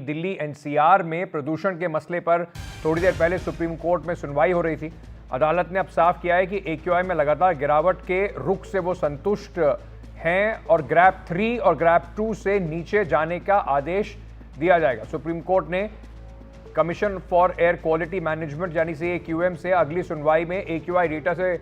Delhi NCR में प्रदूषण के मसले पर थोड़ी देर पहले सुप्रीम कोर्ट में सुनवाई हो रही थी। अदालत ने अब साफ किया है कि एक्यूआई में लगातार गिरावट के रुख से वो संतुष्ट हैं और ग्रैप 3 और ग्रैप 2 से नीचे जाने का आदेश दिया जाएगा। सुप्रीम कोर्ट ने commission for air quality management यानी CAQM से अगली सुनवाई में एक्यूआई डेटा से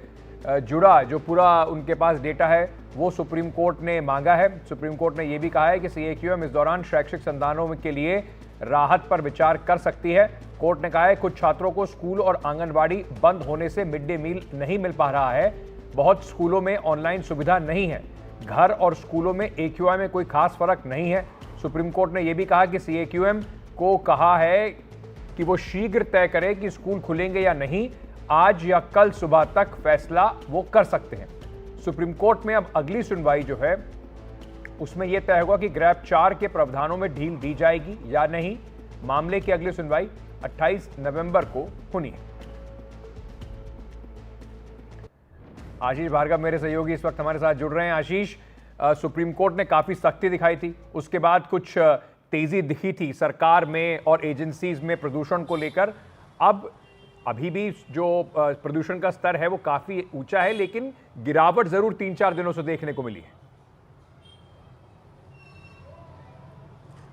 जुड़ा जो पूरा उनके पास डेटा है वो सुप्रीम कोर्ट ने मांगा है। सुप्रीम कोर्ट ने यह भी कहा है कि CAQM इस दौरान शैक्षिक संस्थानों के लिए राहत पर विचार कर सकती है। कोर्ट ने कहा है कुछ छात्रों को स्कूल और आंगनबाड़ी बंद होने से मिड डे मील नहीं मिल पा रहा है। बहुत स्कूलों में ऑनलाइन सुविधा नहीं है। घर और स्कूलों में एक्यूआई में कोई खास फर्क नहीं है। सुप्रीम कोर्ट ने यह भी कहा कि CAQM को कहा है कि वो शीघ्र तय करे कि स्कूल खुलेंगे या नहीं। आज या कल सुबह तक फैसला वो कर सकते हैं। सुप्रीम कोर्ट में अब अगली सुनवाई जो है उसमें यह तय होगा कि ग्रैप 4 के प्रावधानों में ढील दी जाएगी या नहीं। मामले की अगली सुनवाई 28 नवंबर को होनी है। आशीष भार्गव मेरे सहयोगी इस वक्त हमारे साथ जुड़ रहे हैं। आशीष, सुप्रीम कोर्ट ने काफी सख्ती दिखाई थी, उसके बाद कुछ तेजी दिखी थी सरकार में और एजेंसीज में प्रदूषण को लेकर। अब अभी भी जो प्रदूषण का स्तर है वो काफी ऊंचा है, लेकिन गिरावट जरूर 3-4 दिनों से देखने को मिली है।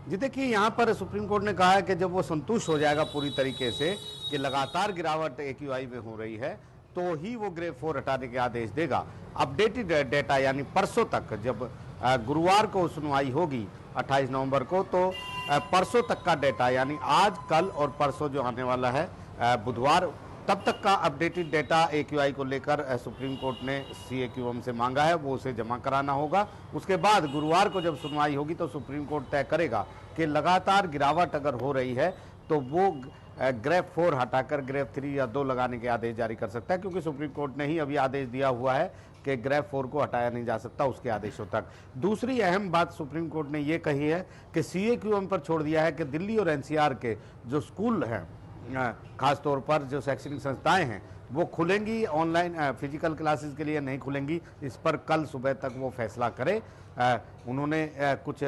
जी देखिए, यहाँ पर सुप्रीम कोर्ट ने कहा है कि जब वो संतुष्ट हो जाएगा पूरी तरीके से कि लगातार गिरावट एक्यूआई में हो रही है तो ही वो ग्रेड 4 हटाने के आदेश देगा। अपडेटेड डेटा यानी परसों तक, जब गुरुवार को सुनवाई होगी 28 नवंबर को, तो परसों तक का डेटा यानी आज, कल और परसों जो आने वाला है बुधवार, तब तक का अपडेटेड डेटा एक्यूआई को लेकर सुप्रीम कोर्ट ने CAQM से मांगा है, वो उसे जमा कराना होगा। उसके बाद गुरुवार को जब सुनवाई होगी तो सुप्रीम कोर्ट तय करेगा कि लगातार गिरावट अगर हो रही है तो वो ग्रेप 4 हटाकर ग्रेप 3 या 2 लगाने के आदेश जारी कर सकता है, क्योंकि सुप्रीम कोर्ट ने ही अभी आदेश दिया हुआ है कि ग्रेप 4 को हटाया नहीं जा सकता उसके आदेशों तक। दूसरी अहम बात सुप्रीम कोर्ट ने ये कही है कि CAQM पर छोड़ दिया है कि दिल्ली और NCR के जो स्कूल हैं, खास तौर पर जो शैक्षणिक संस्थाएं हैं, वो खुलेंगी ऑनलाइन फिजिकल क्लासेस के लिए नहीं खुलेंगी। इस पर कल सुबह तक वो फैसला करे। उन्होंने कुछ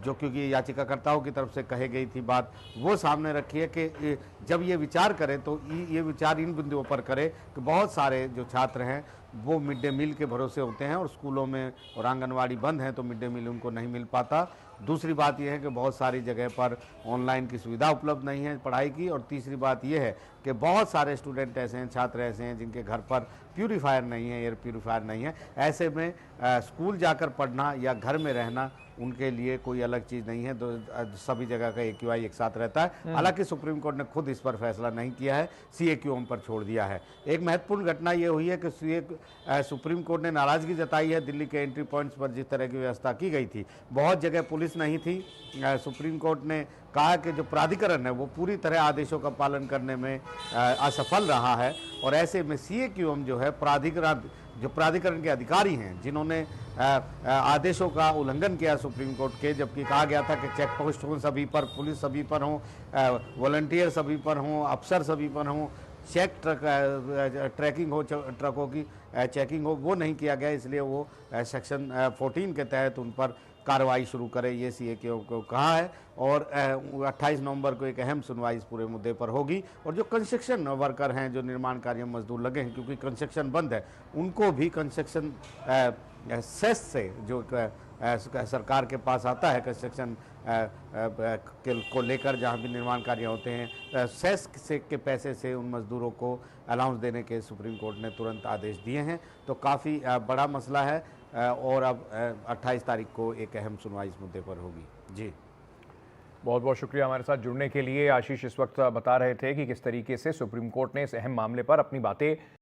जो क्योंकि याचिकाकर्ताओं की तरफ से कही गई थी बात वो सामने रखी है कि जब ये विचार करें तो ये विचार इन बिंदुओं पर करे कि बहुत सारे जो छात्र हैं वो मिड डे मील के भरोसे होते हैं और स्कूलों में और आंगनवाड़ी बंद हैं तो मिड डे मील उनको नहीं मिल पाता। दूसरी बात यह है कि बहुत सारी जगह पर ऑनलाइन की सुविधा उपलब्ध नहीं है पढ़ाई की। और तीसरी बात यह है कि बहुत सारे स्टूडेंट ऐसे हैं, छात्र ऐसे हैं जिनके घर पर प्यूरीफायर नहीं है, एयर प्यूरीफायर नहीं है। ऐसे में स्कूल जाकर पढ़ना या घर में रहना उनके लिए कोई अलग चीज़ नहीं है। सभी जगह का एक्यूआई एक साथ रहता है। हालांकि सुप्रीम कोर्ट ने खुद इस पर फैसला नहीं किया है, CAQM पर छोड़ दिया है। एक महत्वपूर्ण घटना ये हुई है कि सुप्रीम कोर्ट ने नाराजगी जताई है दिल्ली के एंट्री पॉइंट्स पर जिस तरह की व्यवस्था की गई थी। बहुत जगह पुलिस नहीं थी। सुप्रीम कोर्ट ने कहा कि जो प्राधिकरण है वो पूरी तरह आदेशों का पालन करने में असफल रहा है और ऐसे में CAQM जो है प्राधिकरण के अधिकारी हैं जिन्होंने आदेशों का उल्लंघन किया सुप्रीम कोर्ट के, जबकि कहा गया था कि चेक पोस्ट हों सभी पर, पुलिस सभी पर हों, वॉलंटियर सभी पर हों, अफसर सभी पर हों, ट्रैकिंग हो, ट्रकों की चेकिंग हो, वो नहीं किया गया। इसलिए वो सेक्शन 14 के तहत उन पर कार्रवाई शुरू करे, ये CAQM को कहा है। और 28 नवंबर को एक अहम सुनवाई इस पूरे मुद्दे पर होगी। और जो कंस्ट्रक्शन वर्कर हैं, जो निर्माण कार्य में मजदूर लगे हैं, क्योंकि कंस्ट्रक्शन बंद है, उनको भी कंस्ट्रक्शन सेस से जो सरकार के पास आता है कंस्ट्रक्शन को लेकर, जहाँ भी निर्माण कार्य होते हैं, सेस से के पैसे से उन मजदूरों को अलाउंस देने के सुप्रीम कोर्ट ने तुरंत आदेश दिए हैं। तो काफ़ी बड़ा मसला है और अब 28 तारीख को एक अहम सुनवाई इस मुद्दे पर होगी। जी, बहुत बहुत शुक्रिया हमारे साथ जुड़ने के लिए। आशीष इस वक्त बता रहे थे कि किस तरीके से सुप्रीम कोर्ट ने इस अहम मामले पर अपनी बातें